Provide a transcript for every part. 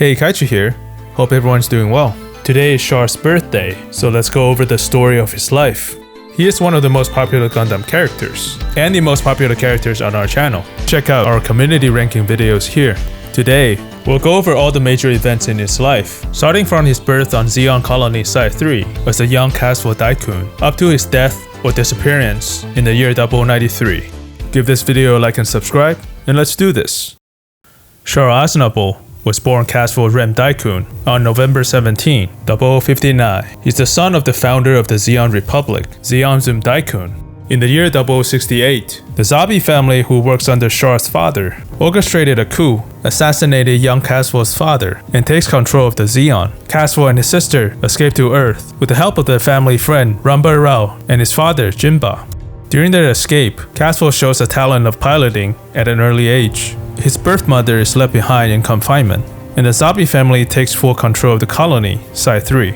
Hey, Kaichi here. Hope everyone's doing well. Today is Char's birthday, so let's go over the story of his life. He is one of the most popular Gundam characters, and the most popular characters on our channel. Check out our community ranking videos here. Today, we'll go over all the major events in his life, starting from his birth on Zeon Colony Site 3 as a young Castle Daikun, up to his death or disappearance in the year 0093. Give this video a like and subscribe, and let's do this. Char Aznable was born Castle Rem Daikun on November 17, 0059. He's the son of the founder of the Zeon Republic, Zeonzum Daikun. In the year 0068, the Zabi family, who works under Char's father, orchestrated a coup, assassinated young Caswell's father, and takes control of the Zeon. Caswell and his sister escape to Earth with the help of their family friend Ramba Rao and his father Jinba. During their escape, Caswell shows a talent of piloting at an early age. His birth mother is left behind in confinement, and the Zabi family takes full control of the colony, Site 3.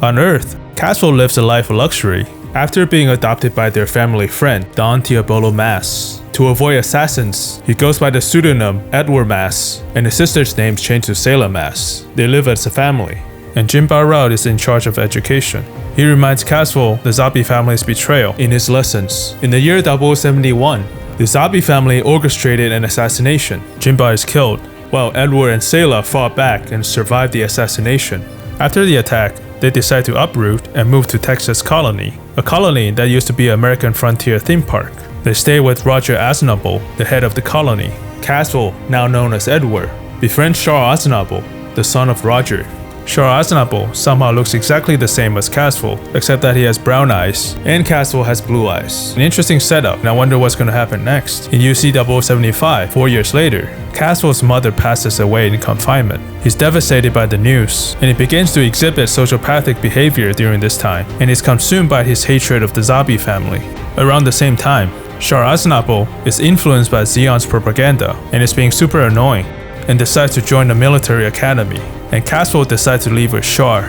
On Earth, Caswell lives a life of luxury after being adopted by their family friend Don Diabolo Mass. To avoid assassins, he goes by the pseudonym Edward Mass, and his sister's name is changed to Sailor Mass. They live as a family, and Jinba Rao is in charge of education. He reminds Caswell the Zabi family's betrayal in his lessons. In the year 0071, the Zabi family orchestrated an assassination. Jinba is killed, while Edward and Sailor fought back and survived the assassination. After the attack, they decide to uproot and move to Texas Colony, a colony that used to be an American frontier theme park. They stay with Roger Aznable, the head of the colony. Caswell, now known as Edward, befriends Char Aznable, the son of Roger. Char Aznable somehow looks exactly the same as Caswell, except that he has brown eyes, and Caswell has blue eyes. An interesting setup, and I wonder what's going to happen next. In UC 0075, 4 years later, Caswell's mother passes away in confinement. He's devastated by the news, and he begins to exhibit sociopathic behavior during this time, and is consumed by his hatred of the Zabi family. Around the same time, Char Aznable is influenced by Zeon's propaganda, and is being super annoying, and decides to join the military academy. And Caswell decides to leave with Char.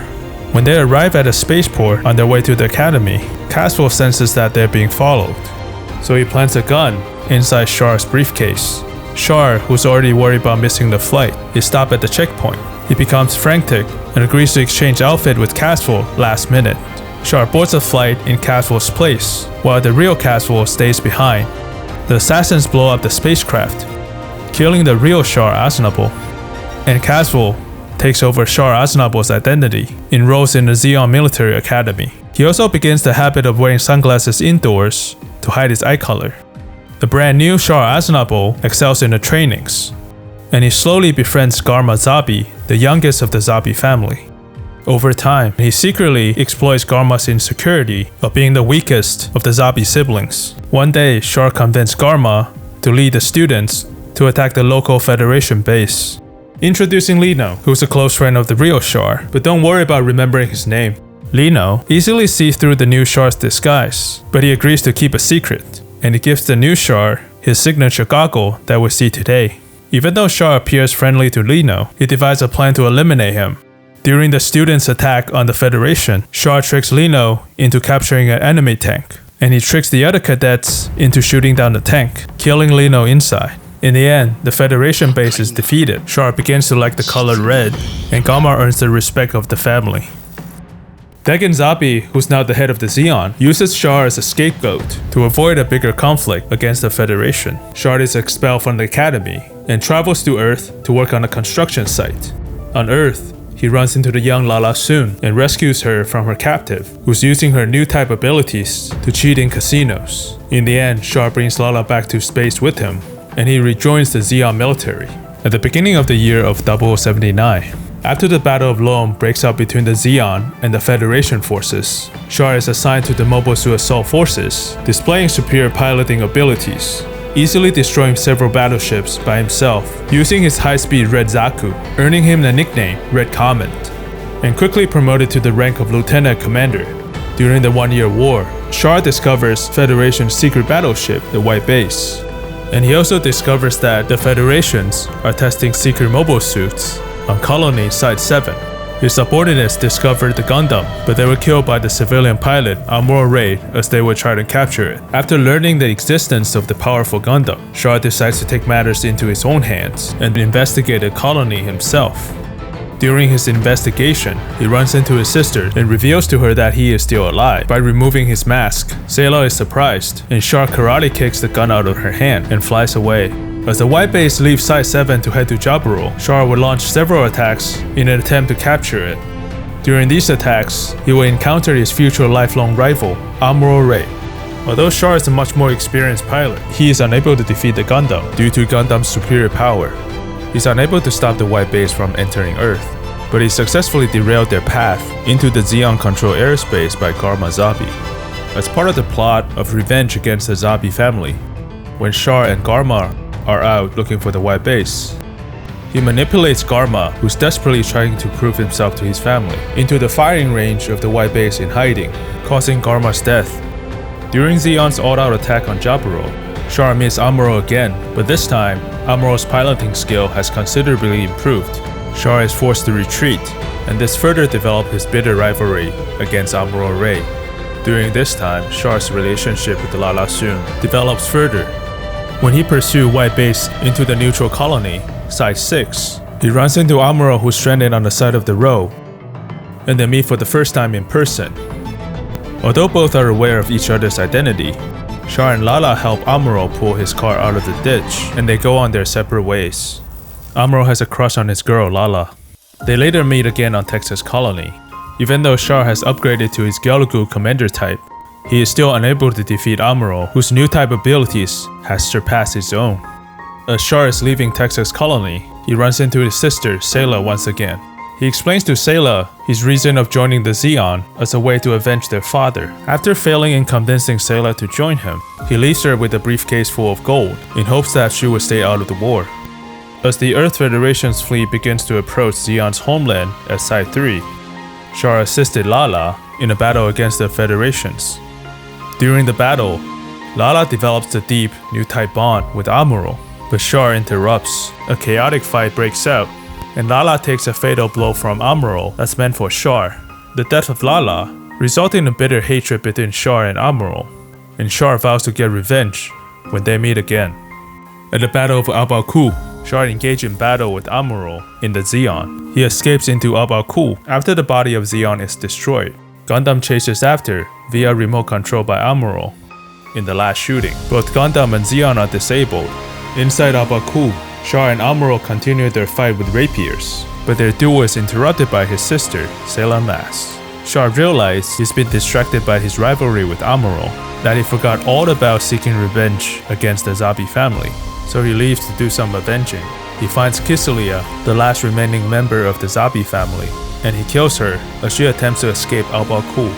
When they arrive at a spaceport on their way to the academy, Caswell senses that they're being followed. So he plants a gun inside Char's briefcase. Char, who's already worried about missing the flight, is stopped at the checkpoint. He becomes frantic and agrees to exchange outfit with Caswell last minute. Char boards a flight in Caswell's place, while the real Caswell stays behind. The assassins blow up the spacecraft, killing the real Char Aznable. And Caswell takes over Char Aznable's identity, enrolls in the Zeon Military Academy. He also begins the habit of wearing sunglasses indoors to hide his eye color. The brand new Char Aznable excels in the trainings, and he slowly befriends Garma Zabi, the youngest of the Zabi family. Over time, he secretly exploits Garma's insecurity of being the weakest of the Zabi siblings. One day, Char convinced Garma to lead the students to attack the local Federation base. Introducing Lino, who's a close friend of the real Char, but don't worry about remembering his name. Lino easily sees through the new Char's disguise, but he agrees to keep a secret, and he gives the new Char his signature goggle that we see today. Even though Char appears friendly to Lino, he devises a plan to eliminate him. During the students' attack on the Federation, Char tricks Lino into capturing an enemy tank, and he tricks the other cadets into shooting down the tank, killing Lino inside. In the end, the Federation base is defeated. Char begins to like the color red, and Garma earns the respect of the family. Dagon Zabi, who's now the head of the Zeon, uses Char as a scapegoat to avoid a bigger conflict against the Federation. Char is expelled from the academy and travels to Earth to work on a construction site. On Earth, he runs into the young Lala Sun and rescues her from her captive, who's using her new type abilities to cheat in casinos. In the end, Char brings Lala back to space with him, and he rejoins the Zeon military. At the beginning of the year of 0079, after the Battle of Loam breaks out between the Zeon and the Federation forces, Char is assigned to the Mobile Suit Assault Forces, displaying superior piloting abilities, easily destroying several battleships by himself using his high-speed Red Zaku, earning him the nickname Red Comet, and quickly promoted to the rank of Lieutenant Commander. During the 1-year war, Char discovers Federation's secret battleship, the White Base. And he also discovers that the Federations are testing secret mobile suits on Colony Site 7. His subordinates discovered the Gundam, but they were killed by the civilian pilot Amuro Raid as they were trying to capture it. After learning the existence of the powerful Gundam, Char decides to take matters into his own hands and investigate the colony himself. During his investigation, he runs into his sister and reveals to her that he is still alive. By removing his mask, Zeta is surprised, and Char karate kicks the gun out of her hand and flies away. As the white base leaves Site 7 to head to Jaburo, Char will launch several attacks in an attempt to capture it. During these attacks, he will encounter his future lifelong rival, Admiral Rey. Although Char is a much more experienced pilot, he is unable to defeat the Gundam due to Gundam's superior power. He's unable to stop the white base from entering Earth, but he successfully derailed their path into the Zeon-controlled airspace by Garma Zabi. As part of the plot of revenge against the Zabi family, when Char and Garma are out looking for the white base, he manipulates Garma, who's desperately trying to prove himself to his family, into the firing range of the white base in hiding, causing Garma's death. During Zeon's all-out attack on Jaburo, Char meets Admiral again, but this time, Admiral's piloting skill has considerably improved. Char is forced to retreat, and this further developed his bitter rivalry against Admiral Rey. During this time, Char's relationship with Lala Soon develops further. When he pursues White Base into the neutral colony, Site 6, he runs into Admiral who's stranded on the side of the road, and they meet for the first time in person. Although both are aware of each other's identity, Char and Lala help Admiral pull his car out of the ditch, and they go on their separate ways. Admiral has a crush on his girl, Lala. They later meet again on Texas Colony. Even though Char has upgraded to his Gyalugu commander type, he is still unable to defeat Admiral, whose new type abilities has surpassed his own. As Char is leaving Texas Colony, he runs into his sister, Sayla, once again. He explains to Sayla his reason of joining the Zeon as a way to avenge their father. After failing in convincing Sayla to join him, he leaves her with a briefcase full of gold in hopes that she will stay out of the war. As the Earth Federation's fleet begins to approach Zeon's homeland at Site 3, Char assisted Lala in a battle against the Federations. During the battle, Lala develops a deep new type bond with Admiral, but Char interrupts. A chaotic fight breaks out, and Lala takes a fatal blow from Admiral that's meant for Char. The death of Lala resulted in a bitter hatred between Char and Admiral, and Char vows to get revenge when they meet again. At the Battle of Abaku, Char engaged in battle with Admiral in the Zeon. He escapes into Abaku after the body of Zeon is destroyed. Gundam chases after via remote control by Admiral. In the last shooting, both Gundam and Zeon are disabled. Inside Abaku, Char and Admiral continue their fight with rapiers, but their duel is interrupted by his sister, Sayla Mas. Char realized he's been distracted by his rivalry with Admiral, that he forgot all about seeking revenge against the Zabi family, so he leaves to do some avenging. He finds Kiselia, the last remaining member of the Zabi family, and he kills her as she attempts to escape Al-Baku.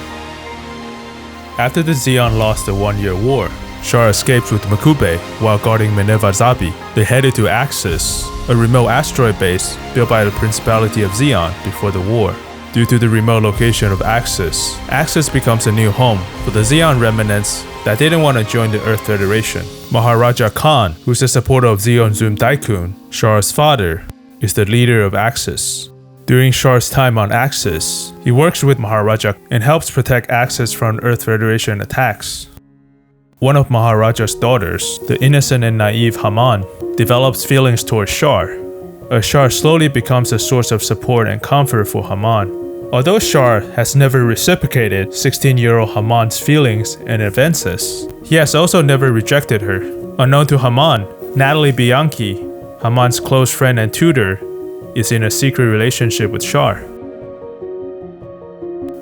After the Zeon lost the 1-year war, Char escapes with Makube while guarding Minerva Zabi. They headed to Axis, a remote asteroid base built by the Principality of Zeon before the war. Due to the remote location of Axis, Axis becomes a new home for the Zeon remnants that didn't want to join the Earth Federation. Maharaja Khan, who's a supporter of Zeon Zum Daikun, Char's father, is the leader of Axis. During Char's time on Axis, he works with Maharaja and helps protect Axis from Earth Federation attacks. One of Maharaja's daughters, the innocent and naive Haman, develops feelings towards Char, as Char slowly becomes a source of support and comfort for Haman. Although Char has never reciprocated 16-year-old Haman's feelings and advances, he has also never rejected her. Unknown to Haman, Natalie Bianchi, Haman's close friend and tutor, is in a secret relationship with Char.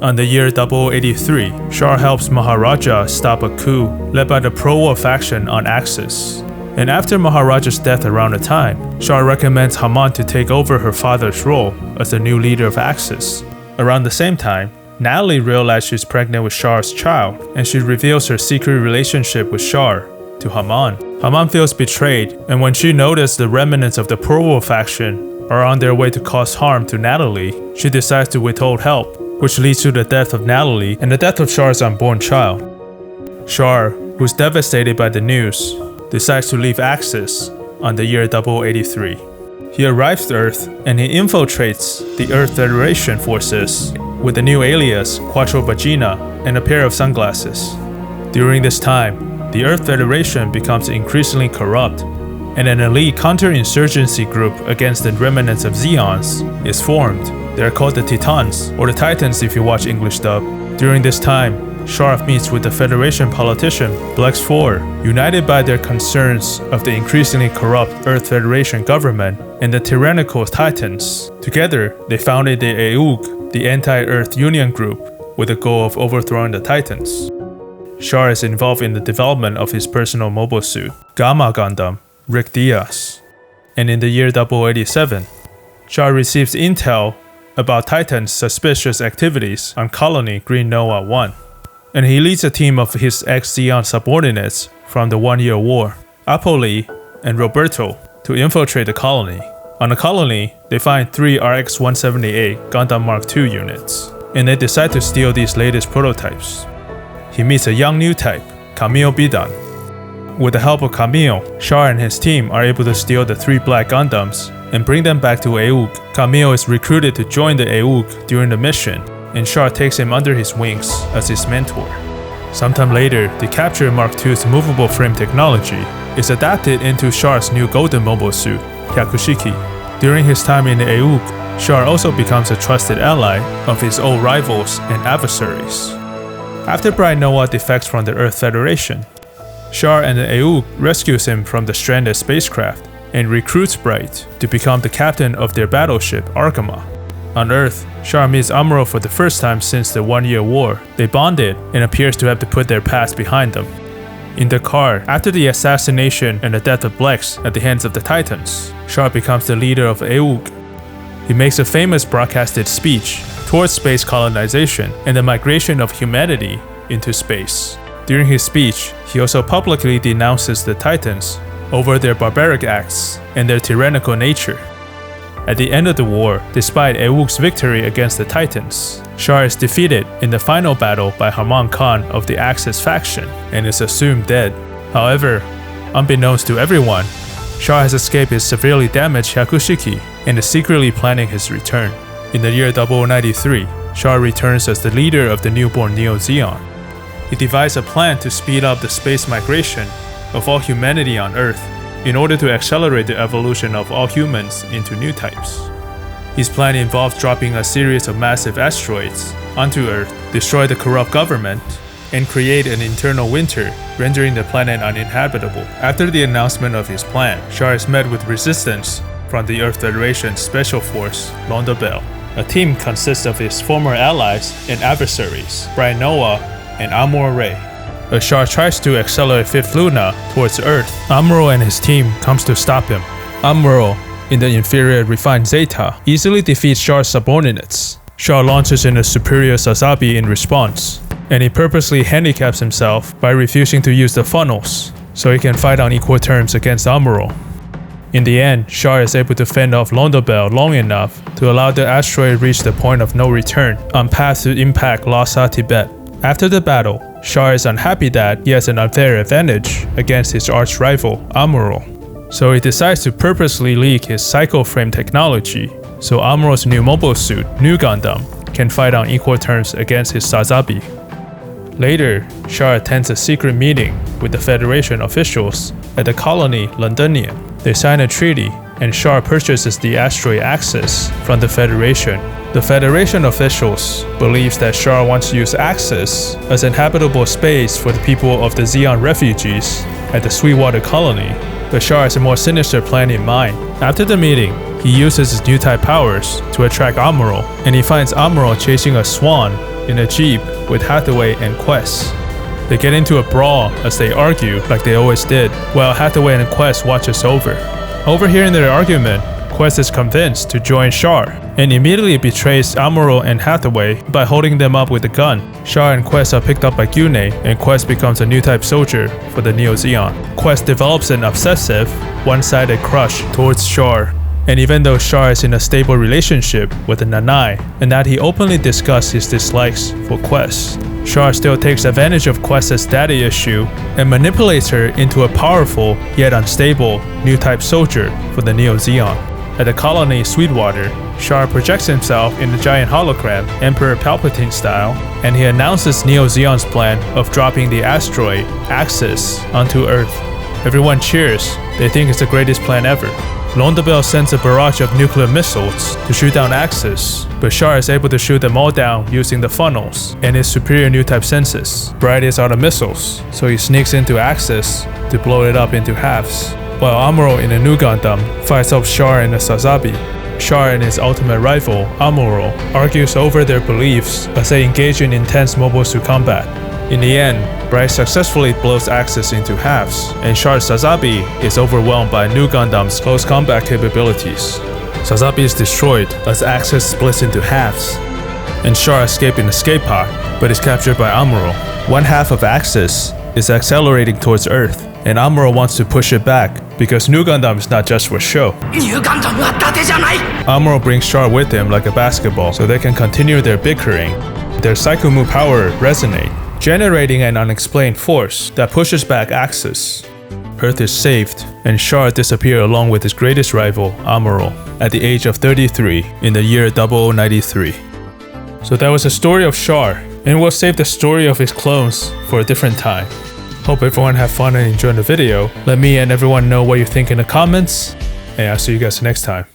On the year 0083, Char helps Maharaja stop a coup led by the pro-war faction on Axis. And after Maharaja's death around the time, Char recommends Haman to take over her father's role as the new leader of Axis. Around the same time, Natalie realizes she's pregnant with Char's child, and she reveals her secret relationship with Char to Haman. Haman feels betrayed, and when she notices the remnants of the pro-war faction are on their way to cause harm to Natalie, she decides to withhold help, which leads to the death of Natalie and the death of Char's unborn child. Char, who's devastated by the news, decides to leave Axis on the year 0083. He arrives to Earth and he infiltrates the Earth Federation forces with a new alias, Quattro Vagina, and a pair of sunglasses. During this time, the Earth Federation becomes increasingly corrupt, and an elite counterinsurgency group against the remnants of Zeons is formed. They are called the Titans, or the Titans if you watch English dub. During this time, Char meets with the Federation politician Blex 4, united by their concerns of the increasingly corrupt Earth Federation government and the tyrannical Titans. Together, they founded the eゥーゴ, the anti-Earth Union group, with the goal of overthrowing the Titans. Char is involved in the development of his personal mobile suit, Gamma Gundam, Rick Diaz. And in the year 0087, Char receives intel about Titan's suspicious activities on Colony Green Noah 1. And he leads a team of his ex-Zeon subordinates from the 1 Year War, Apolli and Roberto, to infiltrate the colony. On the colony, they find 3 RX-178 Gundam Mark II units, and they decide to steal these latest prototypes. He meets a young new type, Camille Bidan. With the help of Camille, Char and his team are able to steal the 3 black Gundams and bring them back to eゥーゴ. Camille is recruited to join the eゥーゴduring the mission, and Char takes him under his wings as his mentor. Sometime later, the captured Mark II's movable frame technology is adapted into Char's new golden mobile suit, Hyakushiki. During his time in the eゥーゴ, Char also becomes a trusted ally of his old rivals and adversaries. After Bright Noah defects from the Earth Federation, Char and the eゥーゴrescues him from the stranded spacecraft and recruits Bright to become the captain of their battleship Argama. On Earth, Char meets Amuro for the first time since the 1 Year War. They bonded and appears to have to put their past behind them. In the car, after the assassination and the death of Blex at the hands of the Titans, Char becomes the leader of eゥーゴ. He makes a famous broadcasted speech towards space colonization and the migration of humanity into space. During his speech, he also publicly denounces the Titans over their barbaric acts and their tyrannical nature. At the end of the war, despite eゥーgo's victory against the Titans, Char is defeated in the final battle by Harman Khan of the Axis faction and is assumed dead. However, unbeknownst to everyone, Char has escaped his severely damaged Hyakushiki and is secretly planning his return. In the year 0093, Char returns as the leader of the newborn Neo Zeon. He devised a plan to speed up the space migration of all humanity on Earth in order to accelerate the evolution of all humans into new types. His plan involved dropping a series of massive asteroids onto Earth, destroy the corrupt government, and create an internal winter, rendering the planet uninhabitable. After the announcement of his plan, Char is met with resistance from the Earth Federation Special Force, Londabelle. A team consists of his former allies and adversaries, Bright Noah and Amuro Ray. As Char tries to accelerate Fifth Luna towards Earth, Amuro and his team comes to stop him. Amuro, in the inferior refined Zeta, easily defeats Char's subordinates. Char launches in a superior Sazabi in response, and he purposely handicaps himself by refusing to use the funnels, so he can fight on equal terms against Amuro. In the end, Char is able to fend off Londabelle long enough to allow the asteroid reach the point of no return on path to impact Lhasa, Tibet. After the battle, Char is unhappy that he has an unfair advantage against his arch-rival, Amuro. So he decides to purposely leak his Psycho Frame technology so Amuro's new mobile suit, New Gundam, can fight on equal terms against his Sazabi. Later, Char attends a secret meeting with the Federation officials at the colony Londonian. They sign a treaty, and Char purchases the asteroid Axis from the Federation. The Federation officials believes that Char wants to use Axis as inhabitable space for the people of the Zeon refugees at the Sweetwater colony, but Char has a more sinister plan in mind. After the meeting, he uses his new type powers to attract Amuro, and he finds Amuro chasing a swan in a jeep with Hathaway and Quest. They get into a brawl as they argue like they always did, while Hathaway and Quest watches over. Overhearing their argument, Quest is convinced to join Char, and immediately betrays Amuro and Hathaway by holding them up with a gun. Char and Quest are picked up by Gyune, and Quest becomes a new type soldier for the Neo Zeon. Quest develops an obsessive, one-sided crush towards Char, and even though Char is in a stable relationship with Nanai, and that he openly discusses his dislikes for Quest, Char still takes advantage of Quest's daddy issue and manipulates her into a powerful yet unstable new type soldier for the Neo Zeon. At the colony Sweetwater, Char projects himself in a giant hologram, Emperor Palpatine style, and he announces Neo Zeon's plan of dropping the asteroid Axis onto Earth. Everyone cheers. They think it's the greatest plan ever. Aznable sends a barrage of nuclear missiles to shoot down Axis, but Char is able to shoot them all down using the funnels and his superior new type senses. Brightest are the missiles, so he sneaks into Axis to blow it up into halves. While Amuro in a new Gundam fights off Char and the Sazabi, Char and his ultimate rival, Amuro, argues over their beliefs as they engage in intense mobile suit combat. In the end, Bright successfully blows Axis into halves, and Char's Sazabi is overwhelmed by New Gundam's close combat capabilities. Sazabi is destroyed as Axis splits into halves, and Char escapes in escape pod, but is captured by Amuro. One half of Axis is accelerating towards Earth, and Amuro wants to push it back because New Gundam is not just for show. Amuro brings Char with him like a basketball so they can continue their bickering. Their Psycho-Mu power resonate, generating an unexplained force that pushes back Axis. Earth is saved, and Char disappears along with his greatest rival, Amuro, at the age of 33 in the year 0093. So that was the story of Char, and we'll save the story of his clones for a different time. Hope everyone had fun and enjoyed the video. Let me and everyone know what you think in the comments, and I'll see you guys next time.